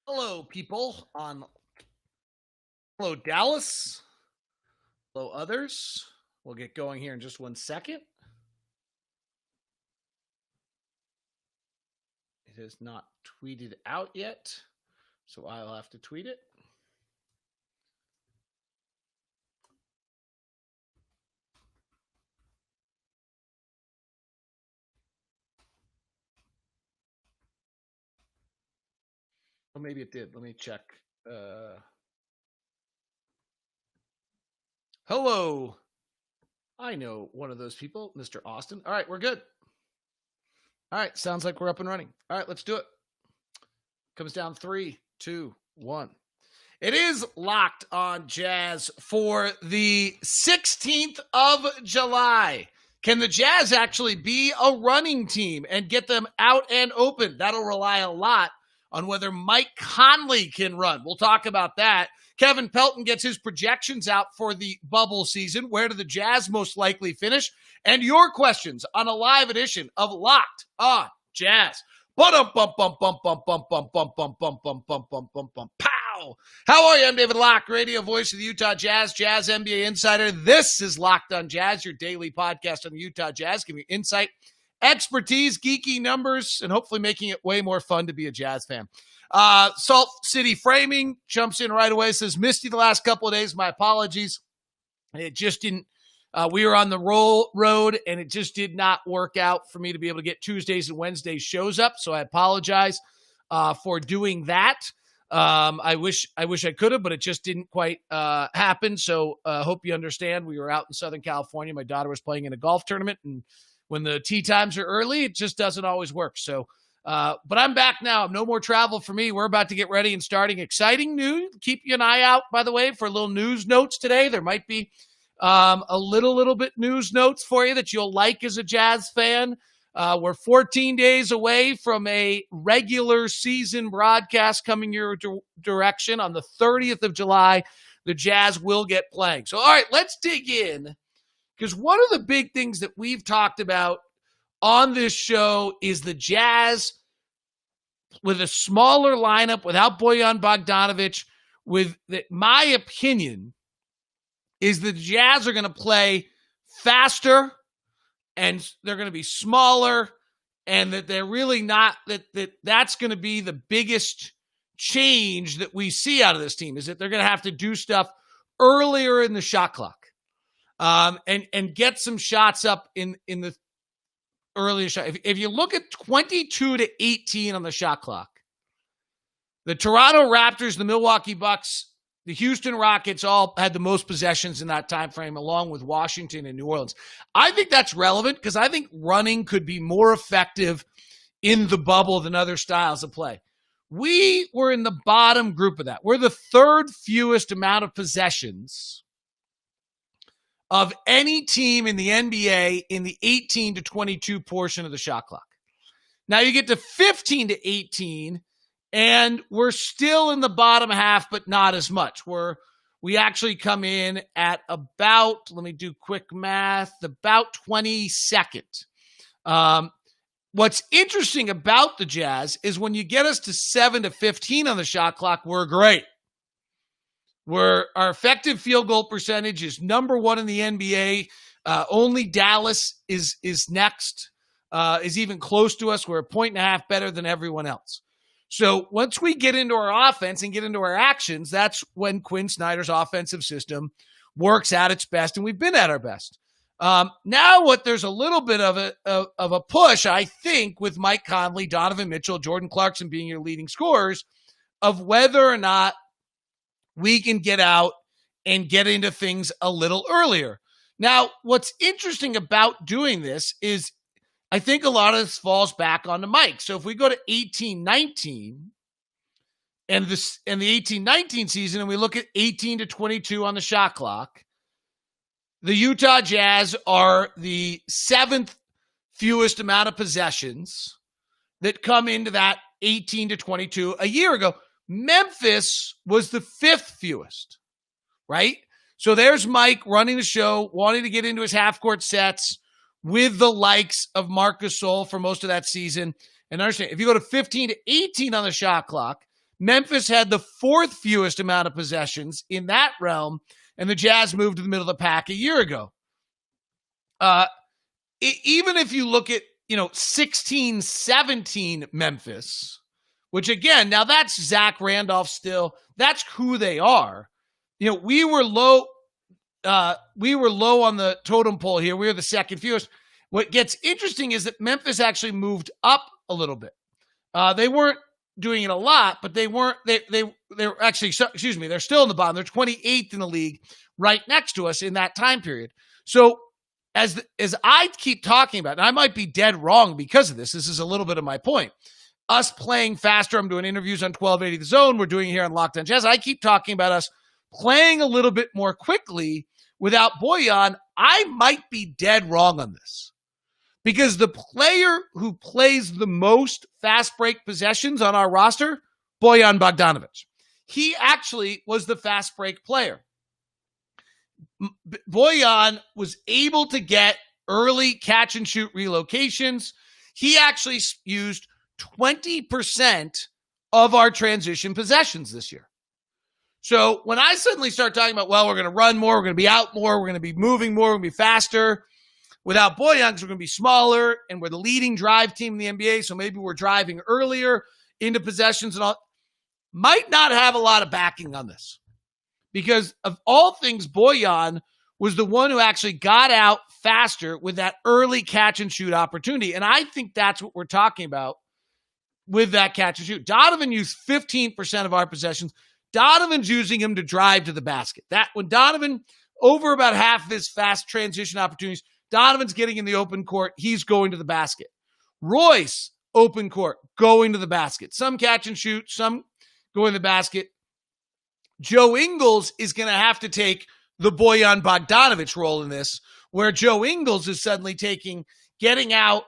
Hello, people on Hello, Dallas. Hello, others. We'll get going here in just 1 second. It is not tweeted out yet, so I'll have to tweet it. Or maybe it did. Let me check. Hello. I know one of those people, Mr. Austin. All right, we're good. All right, sounds like we're up and running. All right, let's do it. Comes down 3, 2, 1. It is Locked on Jazz for the 16th of July. Can the Jazz actually be a running team and get them out and open? That'll rely a lot on whether Mike Conley can run. We'll talk about that. Kevin Pelton gets his projections out for the bubble season. Where do the Jazz most likely finish? And your questions on a live edition of Locked on Jazz. Pow! How are you? I'm David Locke, radio voice of the Utah Jazz, Jazz NBA insider. This is Locked on Jazz, your daily podcast on the Utah Jazz, giving you insight, expertise, geeky numbers, and hopefully making it way more fun to be a Jazz fan. Salt City Framing jumps in right away, says, missed you the last couple of days. My apologies. It just didn't. We were on the road, and it just did not work out for me to be able to get Tuesdays and Wednesdays shows up. So I apologize for doing that. I wish I could have, but it just didn't quite happen. So hope you understand. We were out in Southern California. My daughter was playing in a golf tournament, and when the tee times are early, it just doesn't always work. So, but I'm back now. No more travel for me. We're about to get ready and starting exciting news. Keep an eye out, by the way, for little news notes today. There might be a little bit news notes for you that you'll like as a Jazz fan. We're 14 days away from a regular season broadcast coming your direction. On the 30th of July, the Jazz will get playing. So, all right, let's dig in, because one of the big things that we've talked about on this show is the Jazz with a smaller lineup, without Bojan Bogdanovic, my opinion is the Jazz are going to play faster, and they're going to be smaller, and that they're really not, that's going to be the biggest change that we see out of this team, is that they're going to have to do stuff earlier in the shot clock, and get some shots up in the earlier shot. If you look at 22-18 on the shot clock, the Toronto Raptors, the Milwaukee Bucks, the Houston Rockets all had the most possessions in that time frame, along with Washington and New Orleans. I think that's relevant because I think running could be more effective in the bubble than other styles of play. We were in the bottom group of that. We're the third fewest amount of possessions of any team in the NBA in the 18 to 22 portion of the shot clock. Now you get to 15 to 18, and we're still in the bottom half, but not as much. We actually come in at about, let me do quick math, about 22nd. What's interesting about the Jazz is when you get us to 7 to 15 on the shot clock, we're great. Our effective field goal percentage is number one in the NBA. Only Dallas is next, is even close to us. We're a point and a half better than everyone else. So once we get into our offense and get into our actions, that's when Quinn Snyder's offensive system works at its best, and we've been at our best. Now there's a little bit of a push, I think, with Mike Conley, Donovan Mitchell, Jordan Clarkson being your leading scorers, of whether or not we can get out and get into things a little earlier. Now, what's interesting about doing this is I think a lot of this falls back onto Mike. So if we go to 18-19 and the 18-19 season, and we look at 18 to 22 on the shot clock, the Utah Jazz are the seventh fewest amount of possessions that come into that 18 to 22. A year ago, Memphis was the fifth fewest, right? So there's Mike running the show, wanting to get into his half-court sets with the likes of Marc Gasol for most of that season. And understand, if you go to 15 to 18 on the shot clock, Memphis had the fourth fewest amount of possessions in that realm, and the Jazz moved to the middle of the pack a year ago. Even if you look at, 16-17 Memphis, which again, now that's Zach Randolph still, that's who they are. We were low on the totem pole here. We were the second fewest. What gets interesting is that Memphis actually moved up a little bit. They weren't doing it a lot, but they were actually, they're still in the bottom. They're 28th in the league, right next to us in that time period. So as I keep talking about, and I might be dead wrong because of this is a little bit of my point. Us playing faster. I'm doing interviews on 1280 The Zone. We're doing it here on Locked On Jazz. I keep talking about us playing a little bit more quickly without Bojan. I might be dead wrong on this. Because the player who plays the most fast break possessions on our roster, Bojan Bogdanovic. He actually was the fast break player. Bojan was able to get early catch and shoot relocations. He actually used 20% of our transition possessions this year. So when I suddenly start talking about, we're going to run more, we're going to be out more, we're going to be moving more, we're going to be faster. Without Bojan, because we're going to be smaller, and we're the leading drive team in the NBA, so maybe we're driving earlier into possessions and all. Might not have a lot of backing on this. Because of all things, Bojan was the one who actually got out faster with that early catch and shoot opportunity. And I think that's what we're talking about with that catch and shoot. Donovan used 15% of our possessions. Donovan's using him to drive to the basket. That when Donovan, over about half of his fast transition opportunities, Donovan's getting in the open court. He's going to the basket. Royce, open court, going to the basket. Some catch and shoot, some going to the basket. Joe Ingles is going to have to take the Bojan Bogdanovic role in this, where Joe Ingles is suddenly getting out,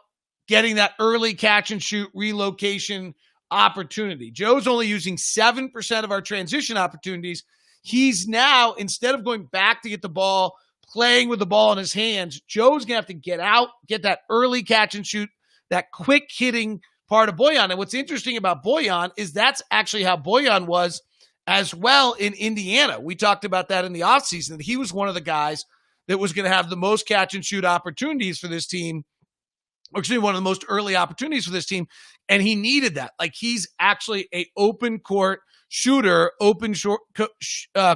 getting that early catch and shoot relocation opportunity. Joe's only using 7% of our transition opportunities. He's now, instead of going back to get the ball, playing with the ball in his hands, Joe's going to have to get out, get that early catch and shoot, that quick hitting part of Bojan. And what's interesting about Bojan is that's actually how Bojan was as well in Indiana. We talked about that in the offseason, that he was one of the guys that was going to have the most catch and shoot opportunities for this team, or excuse me, one of the most early opportunities for this team. And he needed that. Like, he's actually a open court shooter, open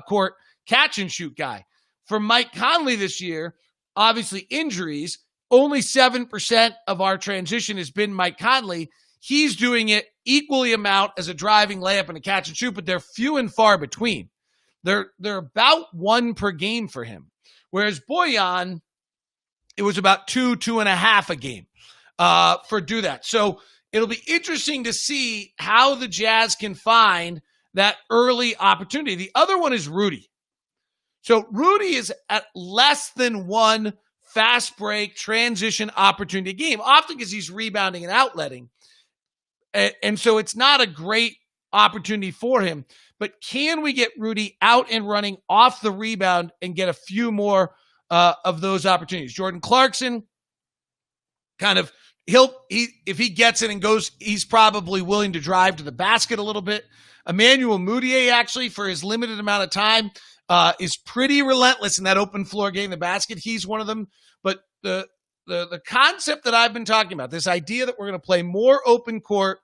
court catch and shoot guy. For Mike Conley this year, obviously injuries, only 7% of our transition has been Mike Conley. He's doing it equally amount as a driving layup and a catch and shoot, but they're few and far between. They're about one per game for him. Whereas Bojan, it was about 2.5 a game for do that. So it'll be interesting to see how the Jazz can find that early opportunity. The other one is Rudy. So Rudy is at less than one fast break transition opportunity a game, often because he's rebounding and outletting. And so it's not a great opportunity for him. But can we get Rudy out and running off the rebound and get a few more of those opportunities? Jordan Clarkson, if he gets it and goes, he's probably willing to drive to the basket a little bit. Emmanuel Mudiay, actually, for his limited amount of time, is pretty relentless in that open floor getting the basket. He's one of them. But the concept that I've been talking about, this idea that we're going to play more open court,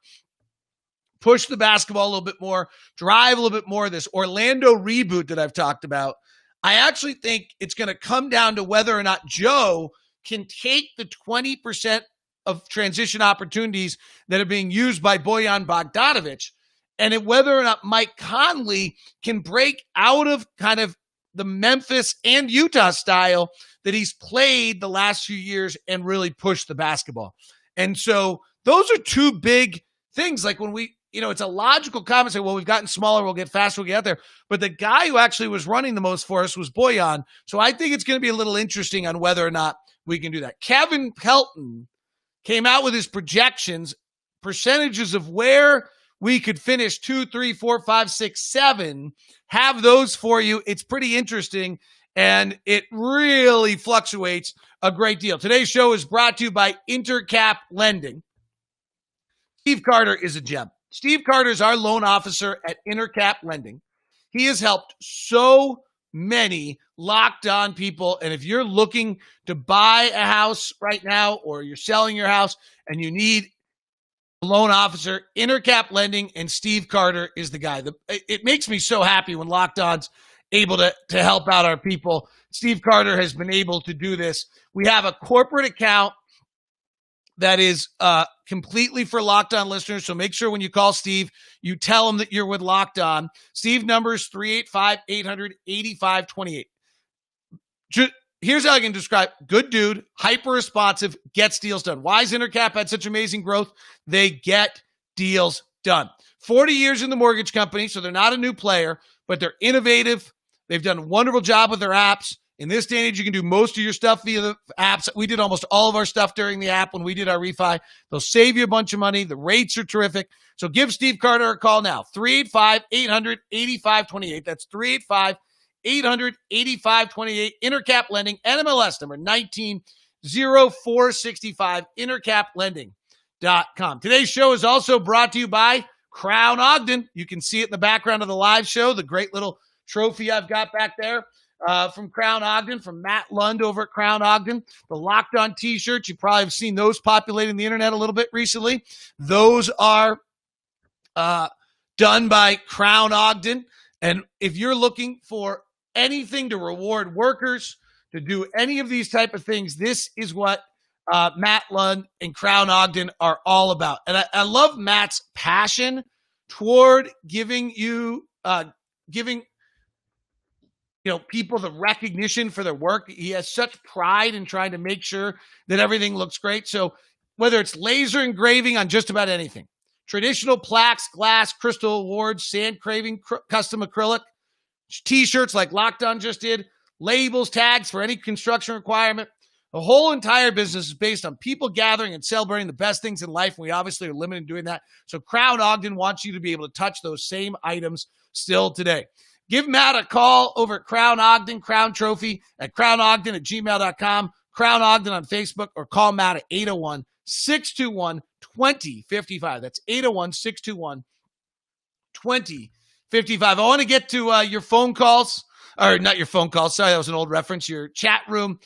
push the basketball a little bit more, drive a little bit more, this Orlando reboot that I've talked about, I actually think it's going to come down to whether or not Joe can take the 20% of transition opportunities that are being used by Bojan Bogdanovic, and whether or not Mike Conley can break out of kind of the Memphis and Utah style that he's played the last few years and really push the basketball. And so those are two big things. Like when it's a logical comment, say, well, we've gotten smaller, we'll get faster, we'll get out there. But the guy who actually was running the most for us was Bojan. So I think it's going to be a little interesting on whether or not we can do that. Kevin Pelton came out with his projections, percentages of where we could finish 2, 3, 4, 5, 6, 7, have those for you. It's pretty interesting, and it really fluctuates a great deal. Today's show is brought to you by Intercap Lending. Steve Carter is a gem. Steve Carter is our loan officer at Intercap Lending. He has helped so many Locked On people. And if you're looking to buy a house right now, or you're selling your house and you need a loan officer, Intercap Lending and Steve Carter is the guy. It makes me so happy when Locked On's able to help out our people. Steve Carter has been able to do this. We have a corporate account that is completely for Locked On listeners. So make sure when you call Steve, you tell him that you're with Locked On. Steve number is 385-800-8528. Here's how I can describe. Good dude, hyper responsive, gets deals done. Why has Intercap had such amazing growth? They get deals done. 40 years in the mortgage company, so they're not a new player, but they're innovative. They've done a wonderful job with their apps. In this day and age, you can do most of your stuff via the apps. We did almost all of our stuff during the app when we did our refi. They'll save you a bunch of money. The rates are terrific. So give Steve Carter a call now. 385-800-8528. That's 385-800-8528. Intercap Lending, NMLS number 190465, intercaplending.com. Today's show is also brought to you by Crown Ogden. You can see it in the background of the live show, the great little trophy I've got back there. From Crown Ogden, from Matt Lund over at Crown Ogden. The Locked On t-shirts, you probably have seen those populating the internet a little bit recently. Those are done by Crown Ogden. And if you're looking for anything to reward workers, to do any of these type of things, this is what Matt Lund and Crown Ogden are all about. And I love Matt's passion toward giving people the recognition for their work. He has such pride in trying to make sure that everything looks great. So whether it's laser engraving on just about anything, traditional plaques, glass, crystal awards, sand craving, custom acrylic, t-shirts like Locked On just did, labels, tags for any construction requirement. The whole entire business is based on people gathering and celebrating the best things in life. And we obviously are limited in doing that. So Crown Ogden wants you to be able to touch those same items still today. Give Matt a call over at Crown Ogden, Crown Trophy at crownogden@gmail.com, Crown Ogden on Facebook, or call Matt at 801-621-2055. That's 801-621-2055. I want to get to your phone calls, or not your phone calls. Sorry, that was an old reference. Your chat room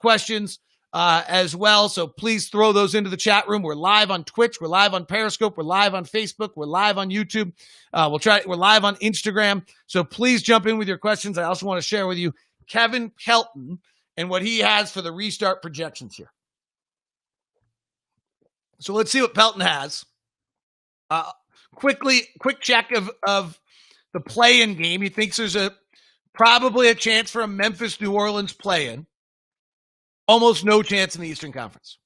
questions as well. So please throw those into the chat room. We're live on Twitch. We're live on Periscope. We're live on Facebook. We're live on YouTube. We're live on Instagram. So please jump in with your questions. I also want to share with you Kevin Pelton and what he has for the restart projections here. So let's see what Pelton has. Quick check of the play-in game. He thinks there's probably a chance for a Memphis-New Orleans play-in. Almost no chance in the Eastern Conference.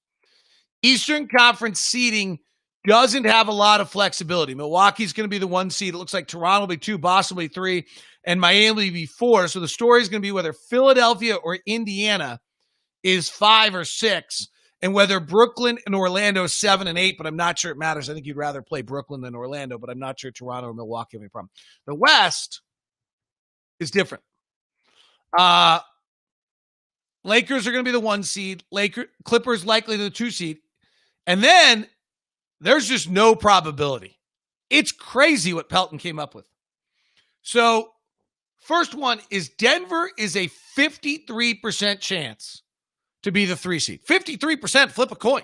Eastern Conference seeding doesn't have a lot of flexibility. Milwaukee's going to be the 1 seed. It looks like Toronto will be 2, Boston will be 3, and Miami will be 4. So the story is going to be whether Philadelphia or Indiana is 5 or 6, and whether Brooklyn and Orlando is 7 and 8, but I'm not sure it matters. I think you'd rather play Brooklyn than Orlando, but I'm not sure Toronto or Milwaukee have any problem. The West is different. Lakers are going to be the 1 seed. Clippers likely the 2 seed. And then there's just no probability. It's crazy what Pelton came up with. So first one is Denver is a 53% chance to be the 3 seed. 53%, flip a coin.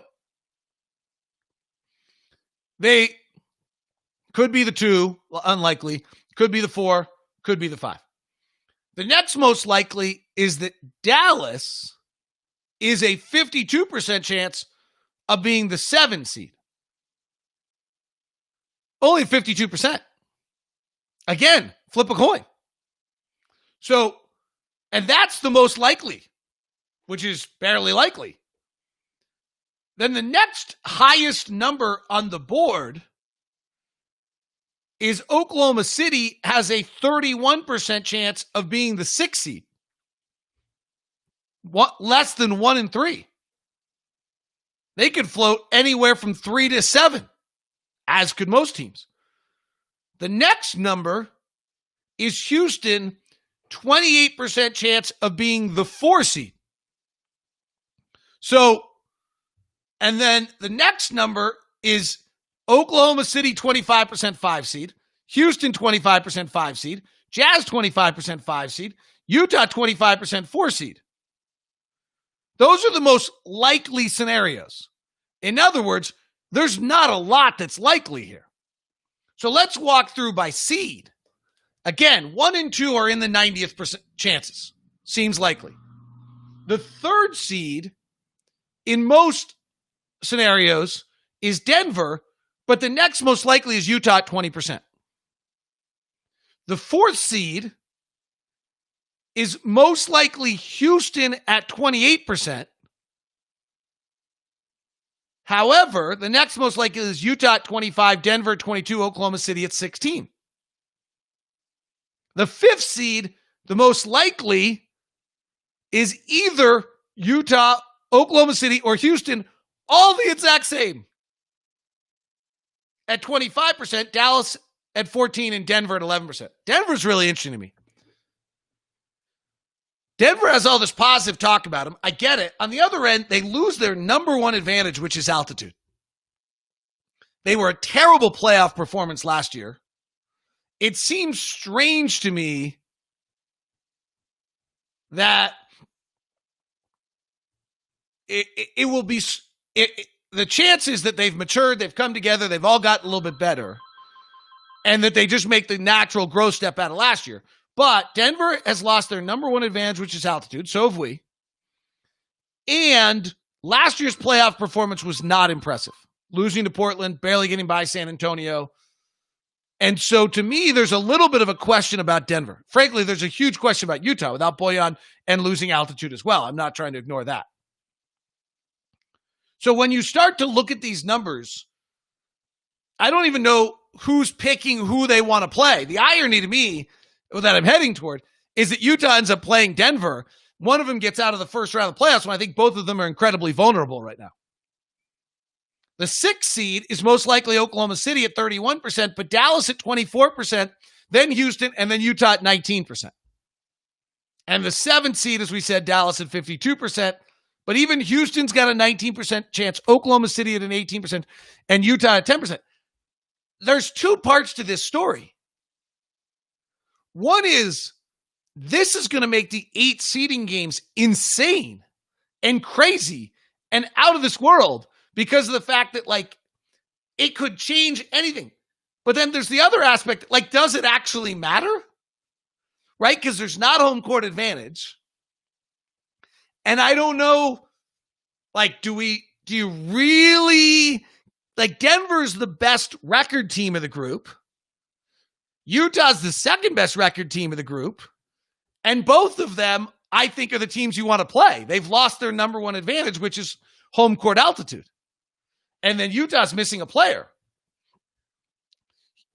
They could be the 2, well, unlikely. Could be the 4, could be the 5. The next most likely is that Dallas is a 52% chance of being the 7 seed. Only 52%. Again, flip a coin. So, and that's the most likely, which is barely likely. Then the next highest number on the board is Oklahoma City has a 31% chance of being the 6 seed. Less than 1 and 3. They could float anywhere from 3 to 7, as could most teams. The next number is Houston, 28% chance of being the 4 seed. So, and then the next number is Oklahoma City, 25% 5 seed. Houston, 25% 5 seed. Jazz, 25% 5 seed. Utah, 25% 4 seed. Those are the most likely scenarios. In other words, there's not a lot that's likely here. So let's walk through by seed. Again, 1 and 2 are in the 90th percent chances. Seems likely. The third seed in most scenarios is Denver, but the next most likely is Utah at 20%. The fourth seed is most likely Houston at 28%. However, the next most likely is Utah at 25, Denver at 22, Oklahoma City at 16. The fifth seed, the most likely, is either Utah, Oklahoma City, or Houston, all the exact same. At 25%, Dallas at 14%, and Denver at 11%. Denver's really interesting to me. Denver has all this positive talk about them. I get it. On the other end, they lose their number one advantage, which is altitude. They were a terrible playoff performance last year. It seems strange to me that it will be the chances that they've matured, they've come together, they've all gotten a little bit better, and that they just make the natural growth step out of last year. But Denver has lost their number one advantage, which is altitude. So have we. And last year's playoff performance was not impressive. Losing to Portland, barely getting by San Antonio. And so to me, there's a little bit of a question about Denver. Frankly, there's a huge question about Utah without Bojan and losing altitude as well. I'm not trying to ignore that. So when you start to look at these numbers, I don't even know who's picking who they want to play. The irony to me that I'm heading toward is that Utah ends up playing Denver. One of them gets out of the first round of the playoffs when I think both of them are incredibly vulnerable right now. The sixth seed is most likely Oklahoma City at 31%, but Dallas at 24%, then Houston, and then Utah at 19%. And the seventh seed, as we said, Dallas at 52%, but even Houston's got a 19% chance, Oklahoma City at an 18%, and Utah at 10%. There's two parts to this story. One is, this is going to make the 8 seeding games insane and crazy and out of this world because of the fact that, like, it could change anything. But then there's the other aspect, like, does it actually matter? Right? Because there's not home court advantage. And I don't know, like, do you really, like, Denver's the best record team of the group. Utah's the second best record team of the group. And both of them, I think, are the teams you want to play. They've lost their number one advantage, which is home court altitude. And then Utah's missing a player.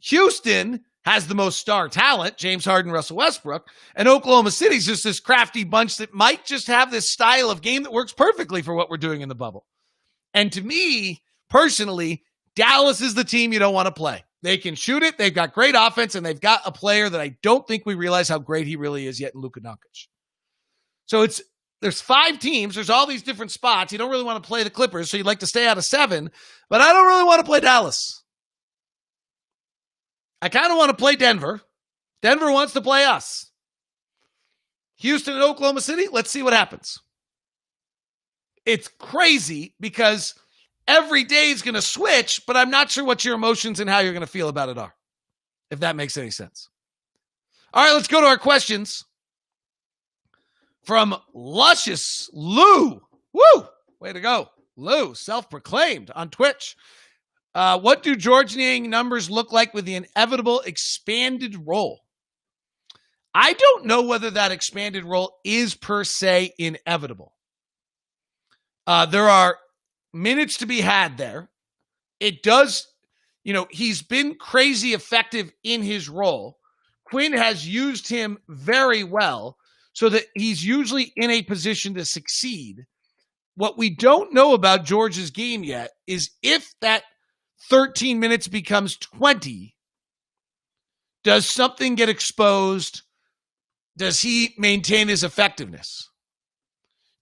Houston has the most star talent, James Harden, Russell Westbrook. And Oklahoma City's just this crafty bunch that might just have this style of game that works perfectly for what we're doing in the bubble. And to me, personally, Dallas is the team you don't want to play. They can shoot it. They've got great offense, and they've got a player that I don't think we realize how great he really is yet in Luka Doncic. So there's 5 teams. There's all these different spots. You don't really want to play the Clippers, so you'd like to stay out of 7. But I don't really want to play Dallas. I kind of want to play Denver. Denver wants to play us. Houston and Oklahoma City, let's see what happens. It's crazy because every day is going to switch, but I'm not sure what your emotions and how you're going to feel about it are, if that makes any sense. All right, let's go to our questions. From Luscious Lou. Woo! Way to go. Lou, self-proclaimed on Twitch. What do George Niang numbers look like with the inevitable expanded role? I don't know whether that expanded role is per se inevitable. There are minutes to be had there. It does, he's been crazy effective in his role. Quinn has used him very well so that he's usually in a position to succeed. What we don't know about George's game yet is if that 13 minutes becomes 20, does something get exposed? Does he maintain his effectiveness?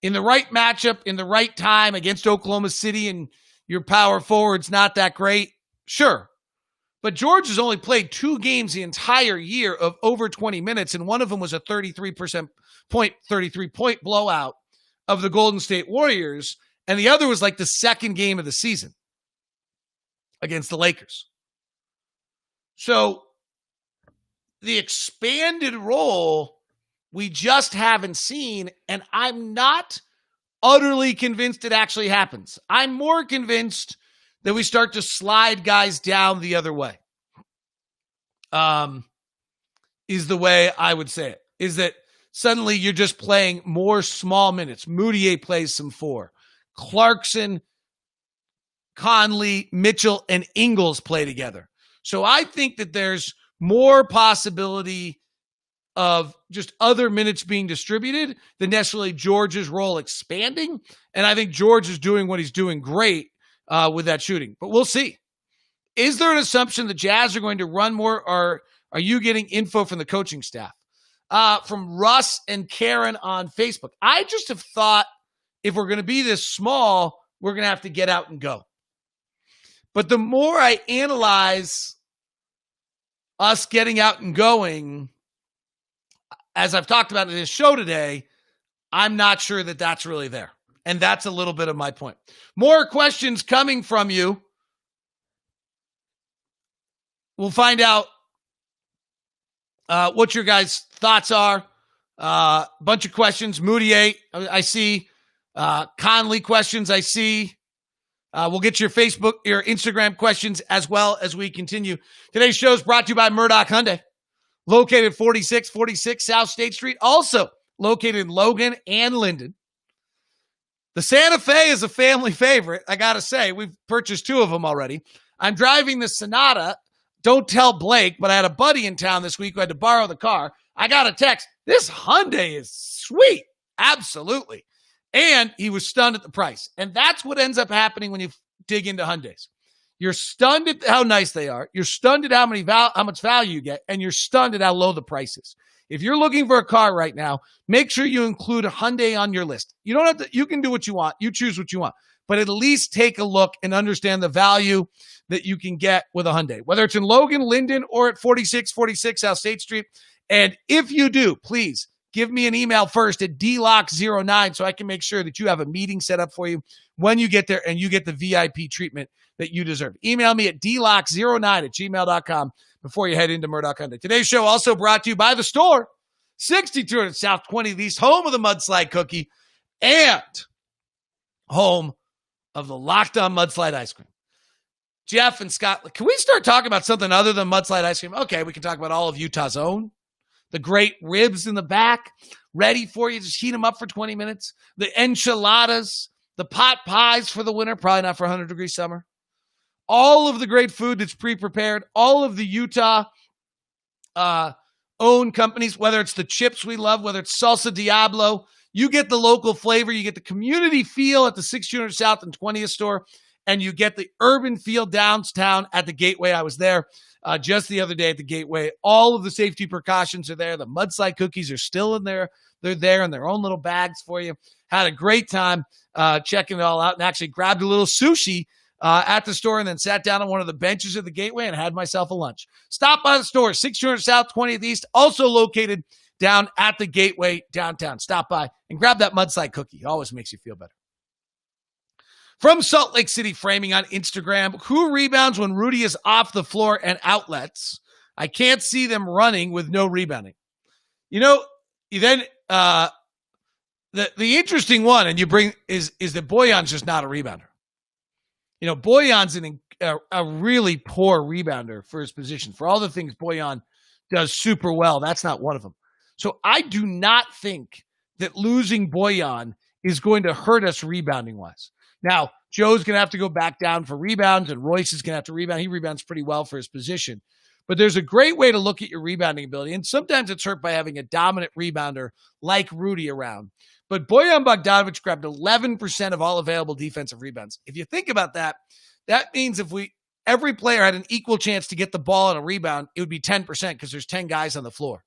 In the right matchup, in the right time against Oklahoma City, and your power forward's not that great, Sure. But George has only played 2 games the entire year of over 20 minutes, and one of them was a 33-point blowout of the Golden State Warriors, and the other was like the second game of the season against the Lakers. So the expanded role we just haven't seen, and I'm not utterly convinced it actually happens. I'm more convinced that we start to slide guys down the other way. Is the way I would say it. Is that suddenly you're just playing more small minutes. Moutier plays some 4. Clarkson, Conley, Mitchell, and Ingles play together. So I think that there's more possibility of just other minutes being distributed than necessarily George's role expanding. And I think George is doing what he's doing great with that shooting. But we'll see. Is there an assumption the Jazz are going to run more, or are you getting info from the coaching staff? From Russ and Karen on Facebook. I just have thought if we're going to be this small, we're going to have to get out and go. But the more I analyze us getting out and going, as I've talked about in this show today, I'm not sure that that's really there. And that's a little bit of my point. More questions coming from you. We'll find out what your guys' thoughts are. Bunch of questions. Moutier, I see. Conley questions, I see. We'll get your Facebook, your Instagram questions as well as we continue. Today's show is brought to you by Murdoch Hyundai, located 4646 South State Street, also located in Logan and Linden. The Santa Fe is a family favorite, I got to say. We've purchased 2 of them already. I'm driving the Sonata. Don't tell Blake, but I had a buddy in town this week who had to borrow the car. I got a text. This Hyundai is sweet. Absolutely. And he was stunned at the price. And that's what ends up happening when you dig into Hyundais. You're stunned at how nice they are. You're stunned at how much value you get. And you're stunned at how low the price is. If you're looking for a car right now, make sure you include a Hyundai on your list. You don't have to, you can do what you want. You choose what you want. But at least take a look and understand the value that you can get with a Hyundai, whether it's in Logan, Linden, or at 4646 South State Street. And if you do, please give me an email first at dlock09 so I can make sure that you have a meeting set up for you when you get there and you get the VIP treatment that you deserve. Email me at dlock09@gmail.com before you head into Murdoch Hyundai. Today's show also brought to you by the store, 6200 South 20th East, home of the Mudslide Cookie and home of the Locked On Mudslide Ice Cream. Jeff and Scott, can we start talking about something other than Mudslide Ice Cream? Okay, we can talk about all of Utah's own. The great ribs in the back, ready for you. Just heat them up for 20 minutes. The enchiladas, the pot pies for the winter, probably not for 100-degree summer. All of the great food that's pre-prepared. All of the Utah owned companies, whether it's the chips we love, whether it's Salsa Diablo. You get the local flavor. You get the community feel at the 600 South and 20th store. And you get the urban feel downtown at the Gateway. I was there just the other day at the Gateway. All of the safety precautions are there. The Mudslide cookies are still in there. They're there in their own little bags for you. Had a great time checking it all out and actually grabbed a little sushi at the store and then sat down on one of the benches at the Gateway and had myself a lunch. Stop by the store, 600 South 20th East, also located down at the Gateway downtown. Stop by and grab that Mudslide cookie. It always makes you feel better. From Salt Lake City Framing on Instagram, who rebounds when Rudy is off the floor and outlets? I can't see them running with no rebounding. You know, then the interesting one, and you bring is that Bojan's just not a rebounder. You know, Bojan's a really poor rebounder for his position. For all the things Bojan does super well, that's not one of them. So I do not think that losing Bojan is going to hurt us rebounding-wise. Now, Joe's going to have to go back down for rebounds, and Royce is going to have to rebound. He rebounds pretty well for his position. But there's a great way to look at your rebounding ability, and sometimes it's hurt by having a dominant rebounder like Rudy around. But Bojan Bogdanovic grabbed 11% of all available defensive rebounds. If you think about that, that means if every player had an equal chance to get the ball on a rebound, it would be 10% because there's 10 guys on the floor.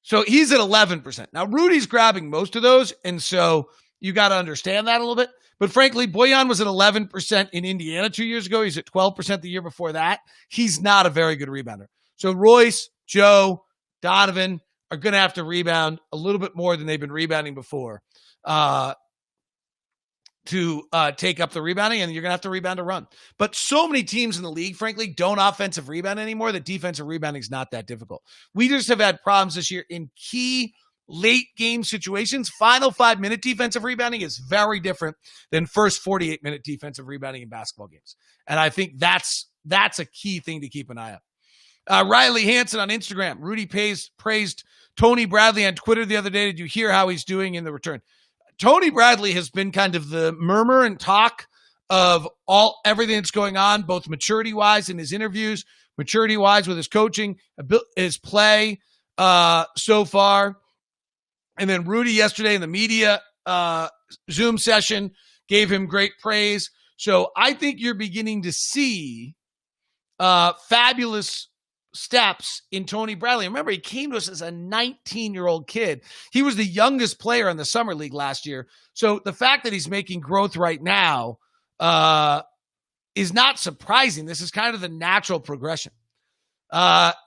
So he's at 11%. Now, Rudy's grabbing most of those, and so you got to understand that a little bit. But frankly, Bojan was at 11% in Indiana 2 years ago. He's at 12% the year before that. He's not a very good rebounder. So Royce, Joe, Donovan are going to have to rebound a little bit more than they've been rebounding before to take up the rebounding, and you're going to have to rebound a run. But so many teams in the league, frankly, don't offensive rebound anymore that defensive rebounding is not that difficult. We just have had problems this year in key late game situations. Final 5-minute defensive rebounding is very different than first 48-minute defensive rebounding in basketball games. And I think that's a key thing to keep an eye on. Riley Hansen on Instagram. Rudy praised Tony Bradley on Twitter the other day. Did you hear how he's doing in the return? Tony Bradley has been kind of the murmur and talk of everything that's going on, both maturity-wise in his interviews, maturity-wise with his coaching, his play so far. And then Rudy yesterday in the media Zoom session gave him great praise. So I think you're beginning to see fabulous steps in Tony Bradley. Remember, he came to us as a 19-year-old kid. He was the youngest player in the Summer League last year. So the fact that he's making growth right now is not surprising. This is kind of the natural progression.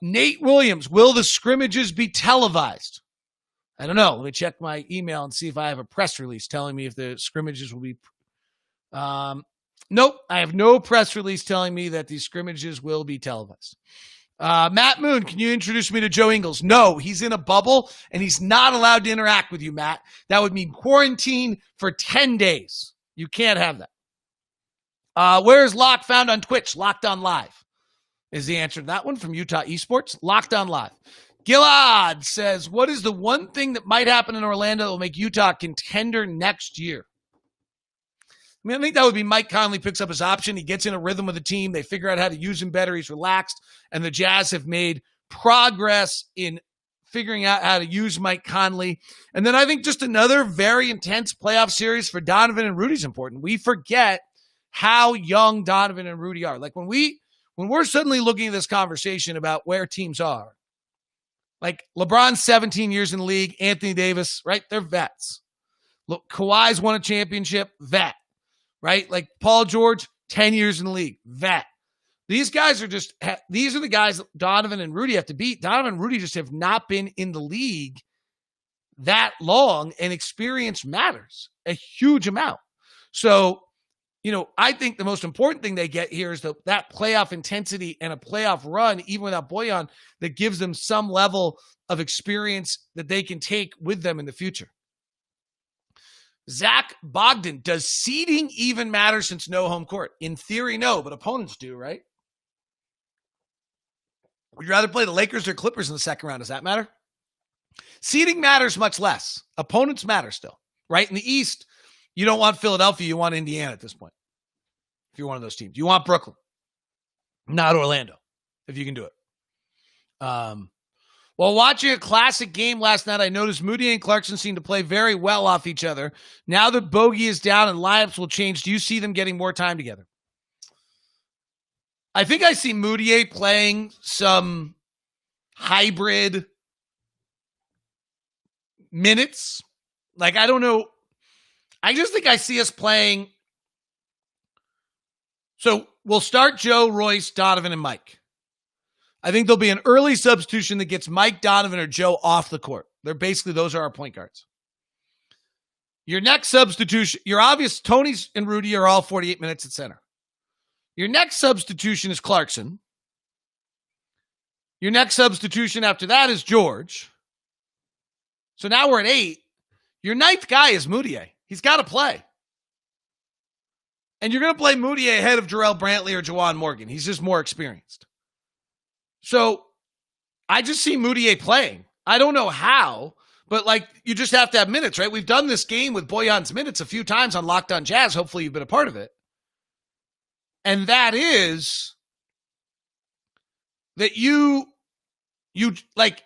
Nate Williams, will the scrimmages be televised? I don't know. Let me check my email and see if I have a press release telling me if the scrimmages will be. Nope, I have no press release telling me that these scrimmages will be televised. Matt Moon, can you introduce me to Joe Ingles? No, he's in a bubble and he's not allowed to interact with you, Matt. That would mean quarantine for 10 days. You can't have that. Where is Locke found on Twitch? Locked on Live is the answer to that one from Utah Esports. Locked on Live. Gilad says, what is the one thing that might happen in Orlando that will make Utah a contender next year? I mean, I think that would be Mike Conley picks up his option. He gets in a rhythm with the team. They figure out how to use him better. He's relaxed. And the Jazz have made progress in figuring out how to use Mike Conley. And then I think just another very intense playoff series for Donovan and Rudy is important. We forget how young Donovan and Rudy are. Like when we're suddenly looking at this conversation about where teams are, like LeBron's 17 years in the league, Anthony Davis, right? They're vets. Look, Kawhi's won a championship, vet. Right? Like Paul George, 10 years in the league, vet. These guys are these are the guys Donovan and Rudy have to beat. Donovan and Rudy just have not been in the league that long, and experience matters a huge amount. So, I think the most important thing they get here is that playoff intensity and a playoff run, even without Bojan, that gives them some level of experience that they can take with them in the future. Zach Bogdan, does seeding even matter since no home court? In theory, no, but opponents do, right? Would you rather play the Lakers or Clippers in the second round? Does that matter? Seeding matters much less. Opponents matter still, right? In the East, you don't want Philadelphia. You want Indiana at this point. If you're one of those teams. You want Brooklyn, not Orlando, if you can do it. While watching a classic game last night, I noticed Moody and Clarkson seem to play very well off each other. Now that Bogey is down and lineups will change, do you see them getting more time together? I think I see Moody playing some hybrid minutes. Like, I don't know. I just think I see us playing. So we'll start Joe, Royce, Donovan, and Mike. I think there'll be an early substitution that gets Mike, Donovan, or Joe off the court. Those are our point guards. Your next substitution, your obvious, Tony's and Rudy are all 48 minutes at center. Your next substitution is Clarkson. Your next substitution after that is George. So now we're at 8. Your ninth guy is Moutier. He's got to play. And you're going to play Moutier ahead of Jarrell Brantley or Juwan Morgan. He's just more experienced. So I just see Moutier playing. I don't know how, but you just have to have minutes, right? We've done this game with Bojan's minutes a few times on Locked On Jazz. Hopefully you've been a part of it. And that is that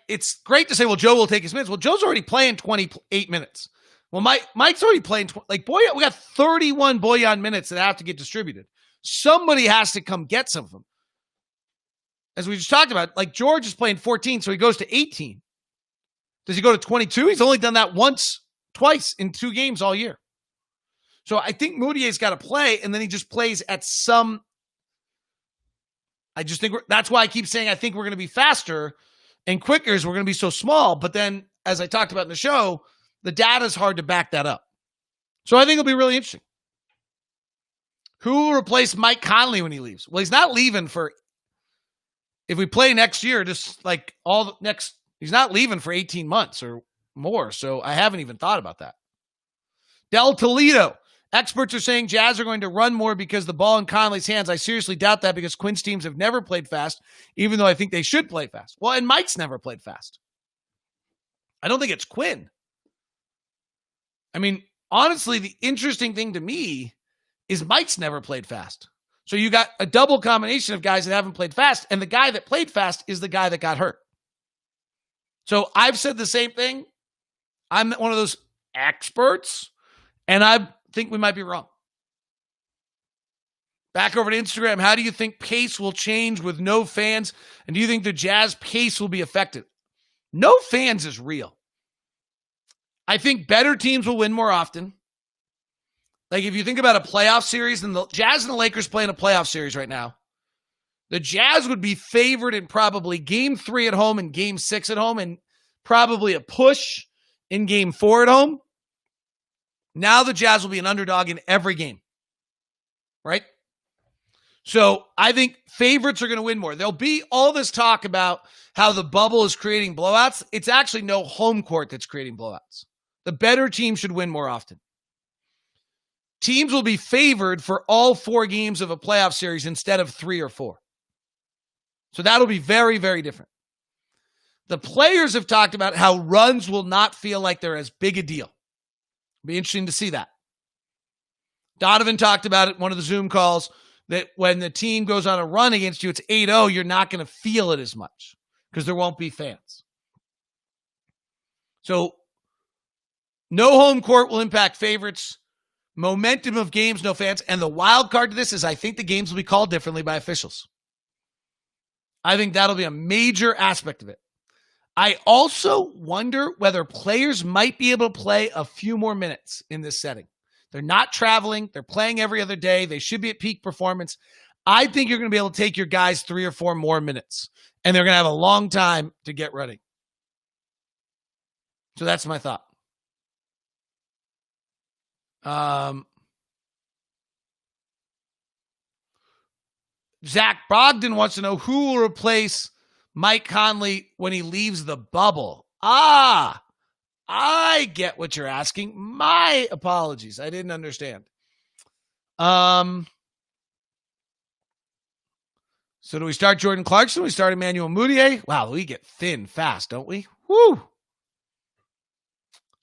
it's great to say, well, Joe will take his minutes. Well, Joe's already playing 28 minutes. Well, Mike's already playing, Bojan, we got 31 Bojan minutes that have to get distributed. Somebody has to come get some of them. As we just talked about, George is playing 14, so he goes to 18. Does he go to 22? He's only done that twice in 2 games all year. So I think Moutier's got to play, and then he just plays at some. I just think that's why I keep saying I think we're going to be faster and quicker as we're going to be so small. But then, as I talked about in the show, the data is hard to back that up. So I think it'll be really interesting. Who will replace Mike Conley when he leaves? Well, he's not leaving for, if we play next year, just like all the next, he's not leaving for 18 months or more. So I haven't even thought about that. Del Toledo. Experts are saying Jazz are going to run more because the ball in Conley's hands. I seriously doubt that because Quinn's teams have never played fast, even though I think they should play fast. Well, and Mike's never played fast. I don't think it's Quinn. I mean, honestly, the interesting thing to me is Mike's never played fast. So you got a double combination of guys that haven't played fast, and the guy that played fast is the guy that got hurt. So I've said the same thing. I'm one of those experts, and I think we might be wrong. Back over to Instagram. How do you think pace will change with no fans? And do you think the Jazz pace will be affected? No fans is real. I think better teams will win more often. Like if you think about a playoff series, and the Jazz and the Lakers play in a playoff series right now, the Jazz would be favored in probably game 3 at home and game 6 at home, and probably a push in game 4 at home. Now the Jazz will be an underdog in every game, right? So I think favorites are going to win more. There'll be all this talk about how the bubble is creating blowouts. It's actually no home court that's creating blowouts. The better team should win more often. Teams will be favored for all 4 games of a playoff series instead of 3 or 4. So that'll be very, very different. The players have talked about how runs will not feel like they're as big a deal. Be interesting to see that. Donovan talked about it in one of the Zoom calls that when the team goes on a run against you, it's 8-0, you're not going to feel it as much because there won't be fans. So no home court will impact favorites. Momentum of games, no fans. And the wild card to this is I think the games will be called differently by officials. I think that'll be a major aspect of it. I also wonder whether players might be able to play a few more minutes in this setting. They're not traveling. They're playing every other day. They should be at peak performance. I think you're going to be able to take your guys 3 or 4 more minutes, and they're going to have a long time to get ready. So that's my thought. Zach Brogdon wants to know who will replace Mike Conley when he leaves the bubble. I get what you're asking. My apologies. I didn't understand. So do we start Jordan Clarkson? We start Emmanuel Mudiay? Wow, we get thin fast, don't we? Woo!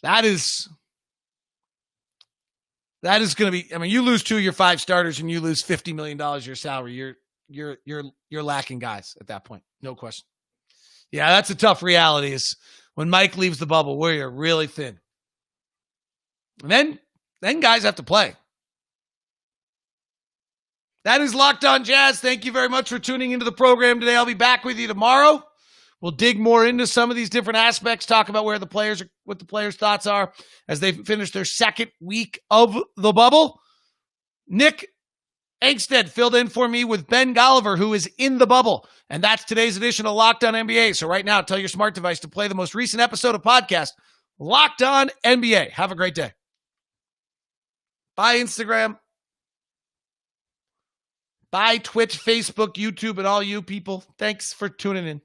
That is going to be, I mean, you lose 2 of your 5 starters and you lose $50 million of your salary. You're lacking guys at that point. No question. Yeah, that's a tough reality is when Mike leaves the bubble, we're really thin. And then guys have to play. That is Locked On Jazz. Thank you very much for tuning into the program today. I'll be back with you tomorrow. We'll dig more into some of these different aspects, talk about what the players' thoughts are as they finish their second week of the bubble. Nick Angstead filled in for me with Ben Golliver, who is in the bubble. And that's today's edition of Locked On NBA. So right now, tell your smart device to play the most recent episode of podcast, Locked On NBA. Have a great day. Bye, Instagram. Bye, Twitch, Facebook, YouTube, and all you people. Thanks for tuning in.